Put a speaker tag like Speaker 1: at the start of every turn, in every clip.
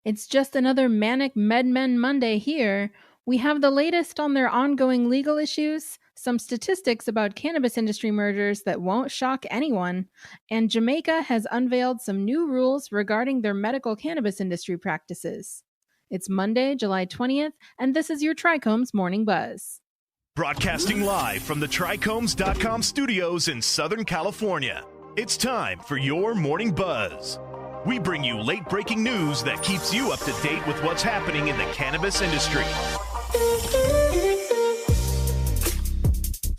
Speaker 1: It's just another manic MedMen Monday here. We have the latest on their ongoing legal issues, some statistics about cannabis industry mergers that won't shock anyone, and Jamaica has unveiled some new rules regarding their medical cannabis industry practices. It's Monday, July 20th, and this is your TRICHOMES Morning Buzz.
Speaker 2: Broadcasting live from the TRICHOMES.com studios in Southern California, it's time for your Morning Buzz. We bring you late-breaking news that keeps you up to date with what's happening in the cannabis industry.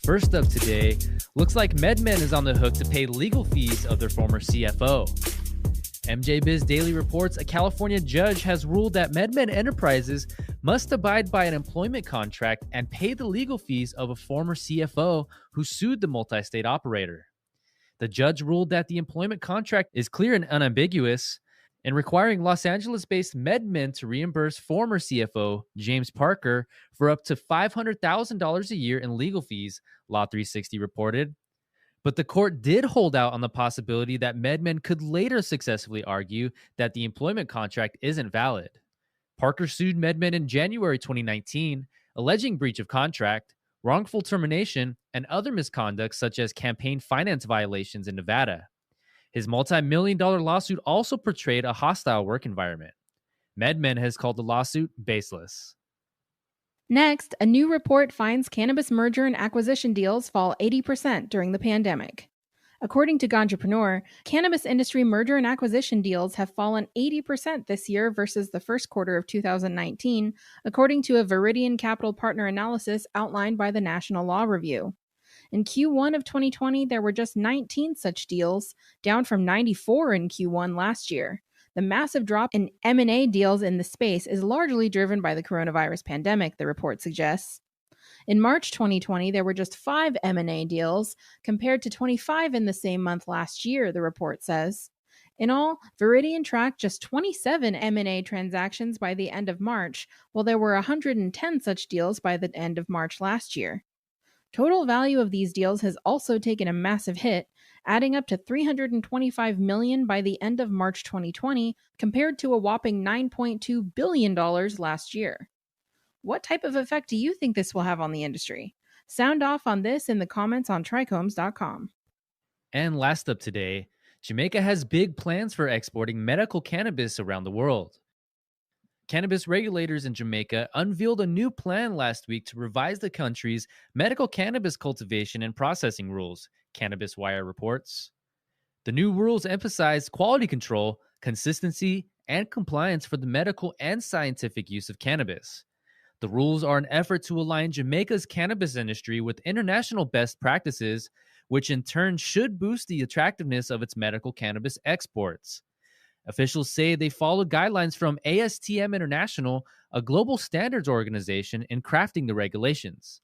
Speaker 3: First up today, looks like MedMen is on the hook to pay legal fees of their former CFO. Biz Daily reports a California judge has ruled that MedMen Enterprises must abide by an employment contract and pay the legal fees of a former CFO who sued the multistate operator. The judge ruled that the employment contract is clear and unambiguous, and requiring Los Angeles-based MedMen to reimburse former CFO James Parker for up to $500,000 a year in legal fees, Law 360 reported. But the court did hold out on the possibility that MedMen could later successfully argue that the employment contract isn't valid. Parker sued MedMen in January 2019, alleging breach of contract, wrongful termination, and other misconduct such as campaign finance violations in Nevada. His multi-million-dollar lawsuit also portrayed a hostile work environment. MedMen has called the lawsuit baseless.
Speaker 1: Next, a new report finds cannabis merger and acquisition deals fall 80% during the pandemic. According to Ganjapreneur, cannabis industry merger and acquisition deals have fallen 80% this year versus the first quarter of 2019, according to a Viridian Capital Partner analysis outlined by the National Law Review. In Q1 of 2020, there were just 19 such deals, down from 94 in Q1 last year. The massive drop in M&A deals in the space is largely driven by the coronavirus pandemic, the report suggests. In March 2020, there were just 5 M&A deals, compared to 25 in the same month last year, the report says. In all, Viridian tracked just 27 M&A transactions by the end of March, while there were 110 such deals by the end of March last year. Total value of these deals has also taken a massive hit, adding up to $325 million by the end of March 2020, compared to a whopping $9.2 billion last year. What type of effect do you think this will have on the industry? Sound off on this in the comments on trichomes.com.
Speaker 3: And last up today, Jamaica has big plans for exporting medical cannabis around the world. Cannabis regulators in Jamaica unveiled a new plan last week to revise the country's medical cannabis cultivation and processing rules, Cannabis Wire reports. The new rules emphasize quality control, consistency, and compliance for the medical and scientific use of cannabis. The rules are an effort to align Jamaica's cannabis industry with international best practices, which in turn should boost the attractiveness of its medical cannabis exports. Officials say they follow guidelines from ASTM International, a global standards organization, in crafting the regulations.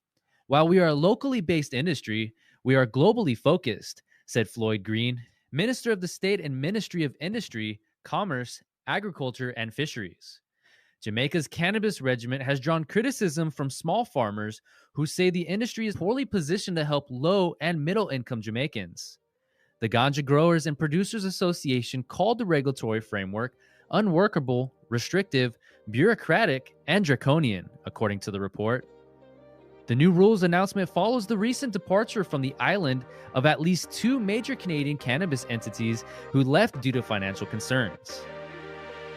Speaker 3: While we are a locally based industry, we are globally focused, said Floyd Green, Minister of the State and Ministry of Industry, Commerce, Agriculture, and Fisheries. Jamaica's cannabis regiment has drawn criticism from small farmers who say the industry is poorly positioned to help low and middle-income Jamaicans. The Ganja Growers and Producers Association called the regulatory framework unworkable, restrictive, bureaucratic, and draconian, according to the report. The new rules announcement follows the recent departure from the island of at least 2 major Canadian cannabis entities who left due to financial concerns.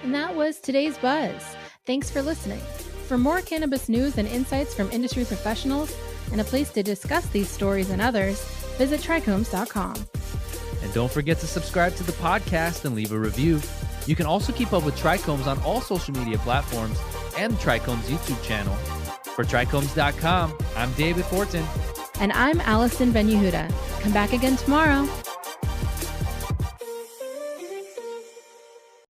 Speaker 1: And that was today's Buzz. Thanks for listening. For more cannabis news and insights from industry professionals and a place to discuss these stories and others, visit trichomes.com.
Speaker 3: And don't forget to subscribe to the podcast and leave a review. You can also keep up with Trichomes on all social media platforms and the Trichomes YouTube channel. For trichomes.com, I'm David Fortin.
Speaker 1: And I'm Allison Ben-Yehuda. Come back again tomorrow.